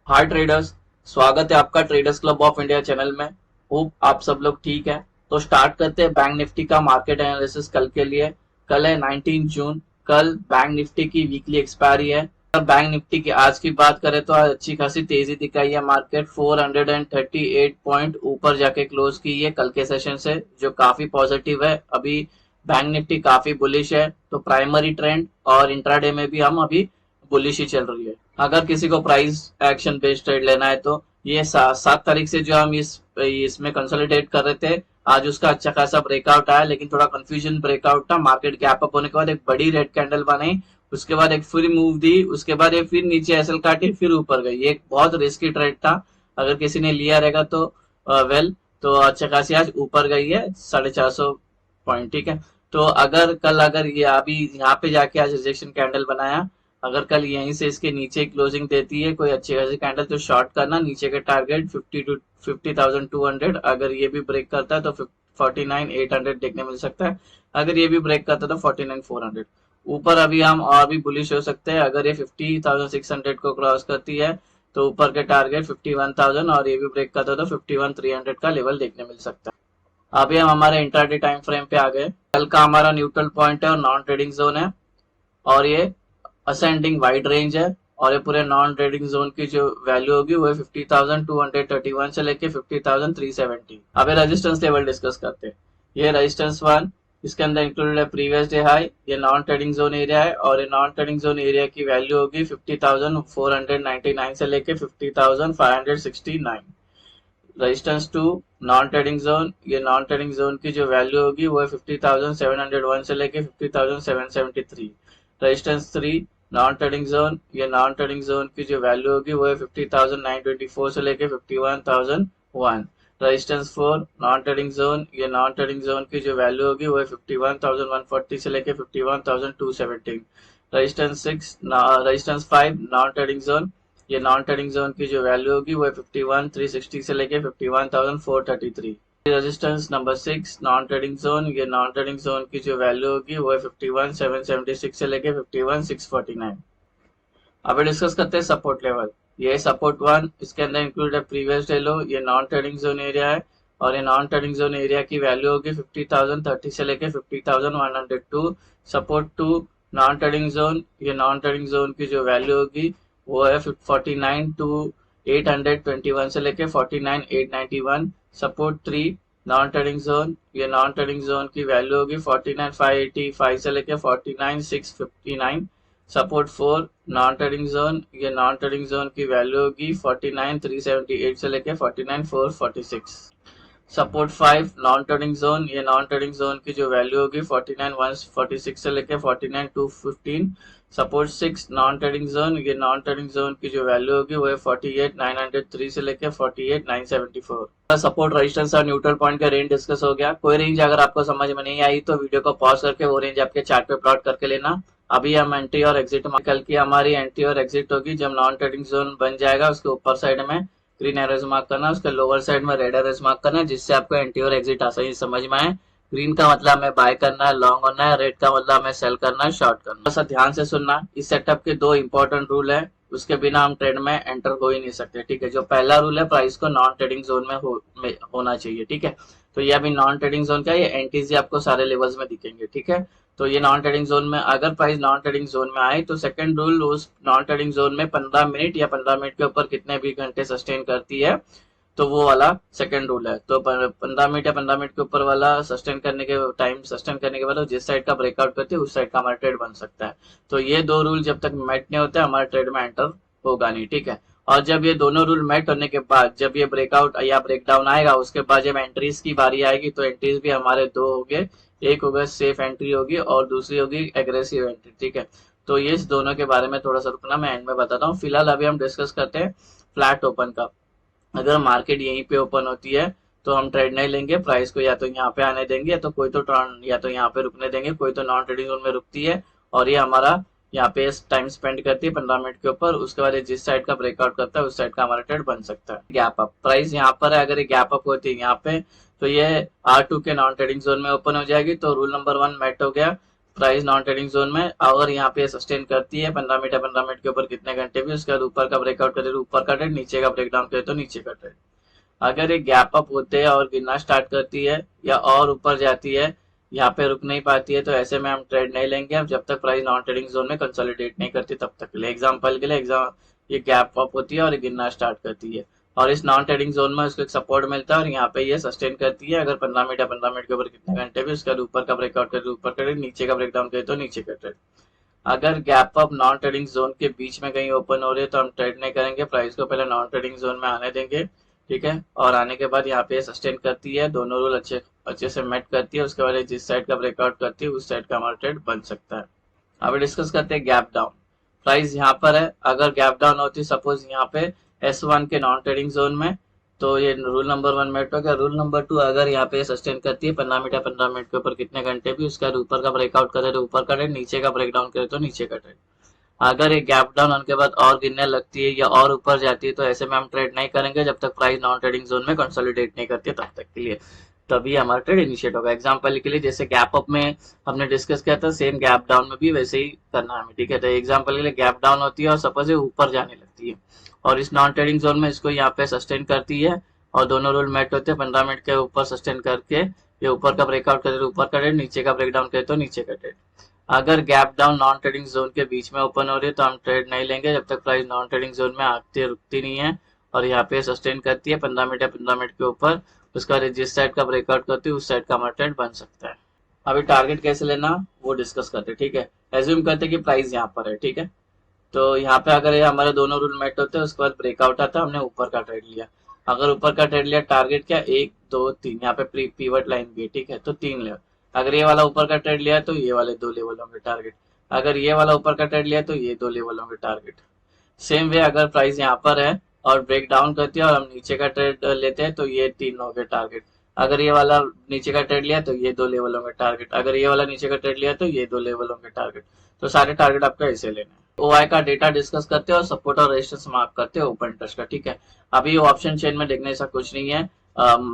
हाय traders. स्वागत है आपका traders club of India channel में। होप आप सब लोग ठीक है। तो स्टार्ट करते हैं बैंक निफ्टी का मार्केट एनालिसिस कल के लिए। कल है 19 जून। कल बैंक निफ्टी की वीकली एक्सपायरी है। अब बैंक निफ्टी की आज की बात करें तो आज अच्छी खासी तेजी दिखाई है। मार्केट 438 पॉइंट ऊपर जाके क्लोज की है कल के सेशन से, जो काफी पॉजिटिव है। अभी बैंक निफ्टी काफी बुलिश है, तो प्राइमरी ट्रेंड और इंट्राडे में भी हम अभी बुलिश ही चल रही है। अगर किसी को प्राइस एक्शन बेस्ड ट्रेड लेना है तो ये 7 तारीख से जो हम इसमें कंसोलिडेट कर रहे थे, आज उसका अच्छा खासा ब्रेकआउट आया, लेकिन थोड़ा कंफ्यूजन ब्रेकआउट था। मार्केट गैप अप होने के बाद एक बड़ी रेड कैंडल बनाई, उसके बाद एक फिर मूव दी, उसके बाद ये फिर नीचे एसएल काटी, फिर ऊपर गई। ये एक बहुत रिस्की ट्रेड था। अगर किसी ने लिया रहेगा तो वेल, तो अच्छा खासी आज ऊपर गई है 450 पॉइंट। ठीक है। तो अगर ये अभी यहाँ पे जाके आज रिजेक्शन कैंडल बनाया, अगर कल यहीं से इसके नीचे क्लोजिंग देती है कोई अच्छी खासी कैंडल, तो शॉर्ट करना। नीचे के टारगेट 50,200। अगर ये भी ब्रेक करता है तो 49,800 देखने मिल सकता है। अगर ये भी ब्रेक करता है तो 49,400। ऊपर अभी हम और भी बुलिश हो सकते हैं। अगर ये 50,600 को क्रॉस करती है तो ऊपर के टारगेट 51,000, और ये भी ब्रेक करता है तो 51,300 का लेवल देखने मिल सकता है। अभी हम हमारे इंट्राडे टाइम फ्रेम पे आ गए। कल का हमारा न्यूट्रल पॉइंट है और नॉन ट्रेडिंग जोन है, और ये असेंडिंग वाइड रेंज है। और ये पूरे नॉन ट्रेडिंग जोन की जो वैल्यू होगी वो 50,231 से लेके 50,370। अब ये रेजिस्टेंस लेवल डिस्कस करते हैं। ये रेजिस्टेंस 1, इसके अंदर इंक्लूडेड है प्रीवियस डे हाई। ये नॉन ट्रेडिंग जोन एरिया है, और ये नॉन ट्रेडिंग जोन एरिया की वैल्यू होगी 50,499 से लेके 50,569। Resistance 2, non trading zone. ये नॉन ट्रेडिंग जोन की जो वैल्यू होगी वो है 50,701 से लेके 50,773। Resistance 3, non trading zone. ये नॉन ट्रेडिंग जोन की जो वैल्यू होगी वो है 50,924 से लेके 51,001। Resistance 4, non trading zone. ये नॉन ट्रेडिंग जोन की जो वैल्यू होगी वो है 51,140 से लेके 51,217। Resistance 6, resistance 5, non trading zone. ये नॉन ट्रेडिंग जोन की जो वैल्यू होगी वो है 51,360 से लेके 51,433। Resistance number 6, non trading zone. ये नॉन ट्रेडिंग जोन की जो वैल्यू होगी वो है 51,776 से लेके 51,649। अभी डिस्कस करते हैं सपोर्ट लेवल। ये सपोर्ट 1, इसके अंदर इंक्लूड है प्रीवियस डे लो। ये नॉन ट्रेडिंग जोन एरिया है, और ये नॉन ट्रेडिंग जोन एरिया की वैल्यू होगी 50,030 से लेके 50,102। Support 2, non trading zone. ये नॉन ट्रेडिंग जोन की जो वैल्यू होगी वो है 49 टू 821 से लेके 49,891। Support 3, non trading zone. ये नॉन ट्रेडिंग जोन की वैल्यू होगी 49,585 से लेके 49,659। Support 4, non trading zone. ये नॉन ट्रेडिंग जोन की वैल्यू होगी 49,378 से लेके 49,446। Support 5, non trading zone. ये नॉन ट्रेडिंग जोन की जो वैल्यू होगी 49,146 से लेके 49,215। Support 6, non trading zone. ये नॉन ट्रेडिंग जोन की जो वैल्यू होगी वो है 48,903 से लेके 48,974। सपोर्ट, रेजिस्टेंस और न्यूट्रल पॉइंट का रेंज डिस्कस हो गया। कोई रेंज अगर आपको समझ में नहीं आई तो वीडियो को पॉज करके वो रेंज आपके चार्ट पे प्लॉट करके लेना। अभी हम एंट्री और एग्जिट, कल की हमारी एंट्री और एग्जिट होगी जब नॉन ट्रेडिंग जोन बन जाएगा। उसके ऊपर साइड में ग्रीन एरोज मार्क करना, उसके लोअर साइड में रेड एरोज मार्क करना, जिससे आपको एंट्री और एग्जिट आसानी समझ में आए। ग्रीन का मतलब हमें बाय करना है, लॉन्ग होना है। रेड का मतलब हमें सेल करना है, शॉर्ट करना है। ऐसा ध्यान से सुनना, इस सेटअप के 2 इंपॉर्टेंट रूल है, उसके बिना हम ट्रेड में एंटर हो ही नहीं सकते। ठीक है। जो पहला रूल है, प्राइस को नॉन ट्रेडिंग जोन में होना चाहिए। ठीक है। तो ये अभी नॉन ट्रेडिंग जोन का, ये एनटीसी आपको सारे लेवल्स में दिखेंगे। ठीक है। तो ये नॉन ट्रेडिंग जोन में, अगर प्राइस नॉन ट्रेडिंग जोन में आए तो सेकंड रूल, उस नॉन ट्रेडिंग जोन में 15 मिनट या 15 मिनट के ऊपर कितने भी घंटे सस्टेन करती है, तो वो वाला सेकंड रूल है। तो 15 मिनट या 15 मिनट के ऊपर वाला सस्टेन करने के टाइम, सस्टेन करने के बाद जिस साइड का ब्रेकआउट करती है उस साइड का हमारा ट्रेड बन सकता है। तो ये 2 रूल जब तक मेट नहीं होते हमारे ट्रेड में एंटर होगा नहीं। ठीक है। और जब ये दोनों रूल मेट होने के बाद, जब ये ब्रेकआउट या ब्रेकडाउन आएगा, उसके बाद जब एंट्रीज की बारी आएगी तो एंट्रीज भी हमारे 2 हो गए। एक होगा सेफ एंट्री होगी और दूसरी होगी एग्रेसिव एंट्री। ठीक है। तो ये इस दोनों के बारे में थोड़ा सा रुकना, मैं एंड में बताता हूँ। फिलहाल अभी हम डिस्कस करते हैं फ्लैट ओपन का। अगर मार्केट यहीं पे ओपन होती है तो हम ट्रेड नहीं लेंगे, प्राइस को या तो यहाँ पे आने देंगे, या तो कोई तो या तो यहाँ पे रुकने देंगे, कोई तो नॉन ट्रेडिंग जोन में रुकती है और ये हमारा यहाँ पे टाइम स्पेंड करती है 15 मिनट के ऊपर। उसके बाद जिस साइड का ब्रेकआउट करता है उस साइड का हमारा ट्रेड बन सकता है। गैप अप, प्राइस यहाँ पर है, अगर ये गैप अप होती है यहाँ पे तो ये R2 के नॉन ट्रेडिंग जोन में ओपन हो जाएगी, तो रूल नंबर 1 मेट हो गया। प्राइस नॉन ट्रेडिंग जोन में, अगर यहाँ पे सस्टेन करती है 15 मिनट के ऊपर कितने घंटे भी, उसके बाद ऊपर का ब्रेकआउट करे तो ऊपर का ट्रेड, नीचे का ब्रेकडाउन करे तो नीचे का ट्रेड। अगर ये गैप अप होते हैं और गिरना स्टार्ट करती है या और ऊपर जाती है, यहाँ पे रुक नहीं पाती है, तो ऐसे में हम ट्रेड नहीं लेंगे हम जब तक प्राइस नॉन ट्रेडिंग जोन में कंसोलिडेट नहीं करती तब तक के लिए। एग्जांपल के लिए ये गैप अप होती है और ये गिरना स्टार्ट करती है और इस नॉन ट्रेडिंग जोन में उसको एक सपोर्ट मिलता है और यहाँ पे ये सस्टेन करती है अगर 15 मिनट या 15 मिनट के ऊपर कितने घंटे भी, उसके बाद ऊपर का ब्रेकआउट करे ऊपर करे, नीचे का ब्रेकडाउन करे तो नीचे का ट्रेड। अगर gap up non trading zone के बीच में कहीं ओपन हो रही है तो हम ट्रेड नहीं करेंगे, प्राइस को पहले नॉन ट्रेडिंग जोन में आने देंगे, ठीक है। और आने के बाद यहाँ पे सस्टेन करती है, दोनों रूल अच्छे अच्छे से मेट करती है, उसके बाद जिस साइड का ब्रेकआउट करती है उस साइड का हमारा ट्रेड बन सकता है। अभी डिस्कस करते हैं गैप डाउन। प्राइस यहाँ पर है, अगर गैप डाउन होती सपोज यहाँ पे S1 के नॉन ट्रेडिंग जोन में, तो ये रूल नंबर 1 मेट हो गया। रूल नंबर 2, अगर यहाँ पे सस्टेन करती है 15 मिनट या 15 मिनट के ऊपर कितने घंटे भी, उसका ऊपर का ब्रेकआउट करे तो ऊपर का ट्रेड, नीचे का ब्रेकडाउन करे तो नीचे का ट्रेड। अगर ये गैप डाउन होने के बाद और गिरने लगती है या और ऊपर जाती है तो ऐसे में हम ट्रेड नहीं करेंगे जब तक प्राइस नॉन ट्रेडिंग जोन में कंसोलिडेट नहीं करती है तब तक के लिए, तभी हमारा ट्रेड इनिशिएट होगा। एग्जांपल के लिए जैसे गैप अप में हमने डिस्कस किया था, सेम गैप डाउन में भी वैसे ही करना है हमें, ठीक है। तो एग्जांपल के लिए गैप डाउन होती है और सपोज ऊपर जाने लगती है और इस नॉन ट्रेडिंग जोन में इसको यहाँ पे सस्टेन करती है और दोनों रूल मेट होते हैं, 15 मिनट के ऊपर सस्टेन करके ये ऊपर का ब्रेकआउट करे तो ऊपर का ट्रेड, नीचे का ब्रेकडाउन करे तो नीचे का ट्रेड। अगर gap down non trading zone के बीच में ओपन हो रही है तो हम ट्रेड नहीं लेंगे जब तक प्राइस नॉन ट्रेडिंग जोन में आती रुकती नहीं है और यहाँ पे सस्टेन करती है 15 मिनट या 15 मिनट के ऊपर, उसका जिस साइड का ब्रेकआउट करती है उस साइड का हमारा ट्रेड बन सकता है। अभी टारगेट कैसे लेना वो डिस्कस करते हैं, ठीक है। एज्यूम करते हैं कि प्राइस यहाँ पर है, ठीक है। तो यहाँ पे अगर ये हमारे दोनों रूल मेट होते हैं उसके बाद ब्रेकआउट आता है, हमने ऊपर का ट्रेड लिया। अगर ऊपर का ट्रेड लिया, टारगेट क्या 1 2 3, यहाँ पे पीवट लाइन भी है, ठीक है, तो 3 लेवल। अगर ये वाला ऊपर का ट्रेड लिया तो ये वाले 2 लेवल होंगे टारगेट, अगर ये वाला ऊपर का ट्रेड लिया तो ये 2 लेवल होंगे टारगेट। सेम वे अगर प्राइस यहाँ पर है और ब्रेक डाउन करती है और हम नीचे का ट्रेड लेते हैं तो ये 3 हो गए टारगेट। अगर ये वाला नीचे का ट्रेड लिया तो ये 2 लेवल होंगे टारगेट, अगर ये वाला नीचे का ट्रेड लिया तो ये 2 लेवल होंगे टारगेट। तो सारे टारगेट आपको ऐसे लेने हैं। OI का डेटा डिस्कस करते हैं और सपोर्ट और रेजिस्टेंस मार्क करते हैं ओपन इंटरेस्ट का, ठीक है। अभी ऑप्शन चेन में देखने ऐसा कुछ नहीं है,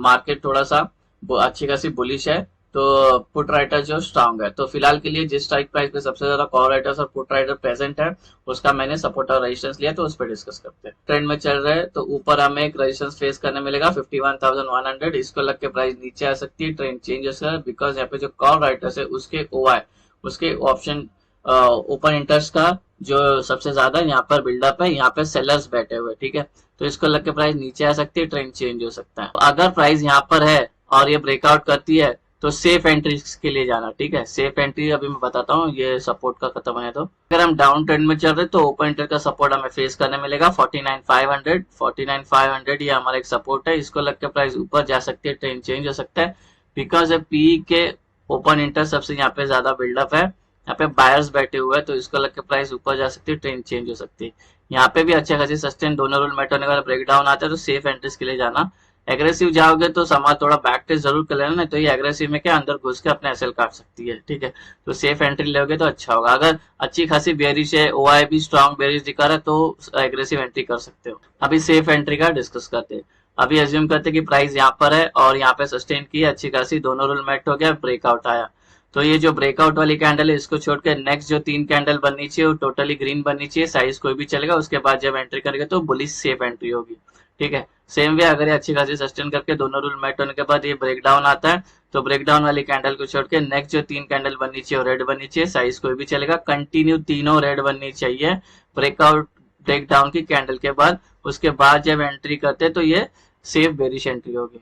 मार्केट थोड़ा सा अच्छी खासी बुलिश है, तो पुट राइटर जो स्ट्रांग है। तो फिलहाल के लिए जिस स्ट्राइक प्राइस पे सबसे ज्यादा कॉल राइटर्स और पुट राइटर प्रेजेंट है उसका मैंने सपोर्ट और रेजिस्टेंस लिया, तो उस पर डिस्कस करते हैं। ट्रेंड में चल रहे हैं तो ऊपर हमें एक रेजिस्टेंस फेस करने मिलेगा 51,100, इसको लग के प्राइस नीचे आ सकती है, ट्रेंड चेंज हो सकता है, बिकॉज यहाँ पे जो कॉल राइटर्स है उसके OI उसके ऑप्शन ओपन इंटरेस्ट का जो सबसे ज्यादा यहाँ पर बिल्डअप है, यहाँ पे सेलर्स बैठे हुए, ठीक है। तो इसको लग के प्राइस नीचे आ सकती है, ट्रेंड चेंज हो सकता है। अगर प्राइस यहाँ पर है और ये ब्रेकआउट करती है तो सेफ एंट्री के लिए जाना, ठीक है। सेफ एंट्री अभी मैं बताता हूँ, ये सपोर्ट का खत्म है। तो अगर हम डाउन ट्रेंड में चल रहे तो ओपन इंटर का सपोर्ट हमें फेस करने मिलेगा 49,500 ये हमारा एक सपोर्ट है, इसको लग के प्राइस ऊपर जा सकती है, ट्रेंड चेंज हो सकता है, बिकॉज पी के ओपन इंटर सबसे यहाँ पे ज्यादा बिल्डअप है, यहाँ पे बायर्स बैठे हुए हैं, तो इसको लग के प्राइस ऊपर जा सकती है, ट्रेंड चेंज हो सकती है। यहाँ पे भी अच्छे खासी सस्टेन दोनों रूल मेट होने का ब्रेकडाउन आता है, तो सेफ एंट्रीज के लिए जाना। एग्रेसिव जाओगे तो समाज थोड़ा बैक टेस्ट जरूर कर लेना, नहीं तो ये एग्रेसिव में क्या अंदर घुस के अपने एसएल काट सकती है, ठीक है। तो सेफ एंट्री लोगे तो अच्छा होगा। अगर अच्छी खासी बेरिश है, OI भी स्ट्रॉन्ग बेरिश दिखा रहा है तो एग्रेसिव एंट्री कर सकते हो। अभी सेफ एंट्री का डिस्कस करते हैं। अभी एज्यूम करते हैं कि प्राइस यहाँ पर है और यहाँ पे सस्टेन की अच्छी खासी, दोनों रूल मेट हो गया, ब्रेकआउट आया, तो ये जो ब्रेकआउट वाली कैंडल है इसको छोड़ के नेक्स्ट जो 3 कैंडल बननी चाहिए वो टोटली ग्रीन बननी चाहिए, साइज कोई भी चलेगा, उसके बाद जब एंट्री करेंगे तो बुलिश सेफ एंट्री होगी, ठीक है। सेम वे अगर ये अच्छी खासी सस्टेन करके दोनों रूल मेट होने के बाद ये ब्रेकडाउन आता है तो ब्रेकडाउन वाली कैंडल को छोड़ के नेक्स्ट जो 3 कैंडल बननी चाहिए रेड बननी चाहिए, साइज कोई भी चलेगा, कंटिन्यू तीनों रेड बननी चाहिए ब्रेकआउट ब्रेकडाउन की कैंडल के बाद। उसके बाद जब एंट्री करते तो ये सेफ बेरिश एंट्री होगी।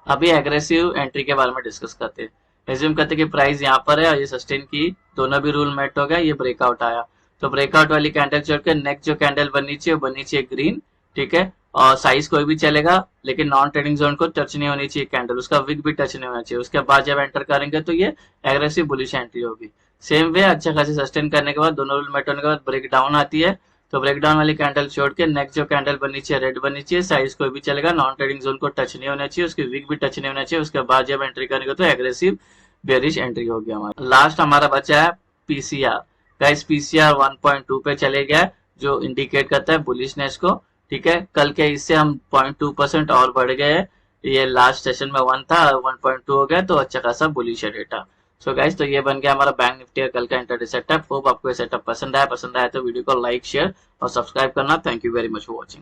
अभी एग्रेसिव एंट्री के बारे में डिस्कस करते हैं। एज्यूम करते कि प्राइस यहाँ पर है और ये सस्टेन की, दोनों भी रूल मेट हो गया, ये ब्रेकआउट आया, तो ब्रेकआउट वाली कैंडल छोड़ के नेक्स्ट जो कैंडल बननी चाहिए वो बननी चाहिए ग्रीन, ठीक है। और साइज कोई भी चलेगा लेकिन नॉन ट्रेडिंग जोन को टच नहीं होनी चाहिए कैंडल, उसका विक भी टच नहीं होना चाहिए। उसके बाद जब एंटर करेंगे तो ये एग्रेसिव बुलिश एंट्री होगी। सेम वे अच्छा खासी सस्टेन करने के बाद दोनों रूल मेट होने के बाद ब्रेक डाउन आती है, तो ब्रेकडाउन वाली कैंडल छोड़ के नेक्स्ट जो कैंडल बननी चाहिए रेड बननी चाहिए, साइज कोई भी चलेगा, नॉन ट्रेडिंग जोन को टच नहीं होना चाहिए, उसकी विक भी टच नहीं होना चाहिए। उसके बाद जब एंट्री करेंगे तो एग्रेसिव बेरिश एंट्री होगी हमारा। लास्ट हमारा बचा है पीसीआर। गाइस पीसीआर 1.2 पे चले गया जो इंडिकेट करता है बुलिशनेस को, ठीक है। कल के इससे हम 0.2% और बढ़ गए, ये लास्ट सेशन में 1 था 1.2 हो गया, तो अच्छा खासा बुलिश है डेटा। सो गाइस, तो ये बन गया हमारा बैंक निफ्टी का कल का इंटरडे सेटअप। होप आपको ये सेटअप पसंद आया तो वीडियो को लाइक शेयर और सब्सक्राइब करना। Thank you very much for watching.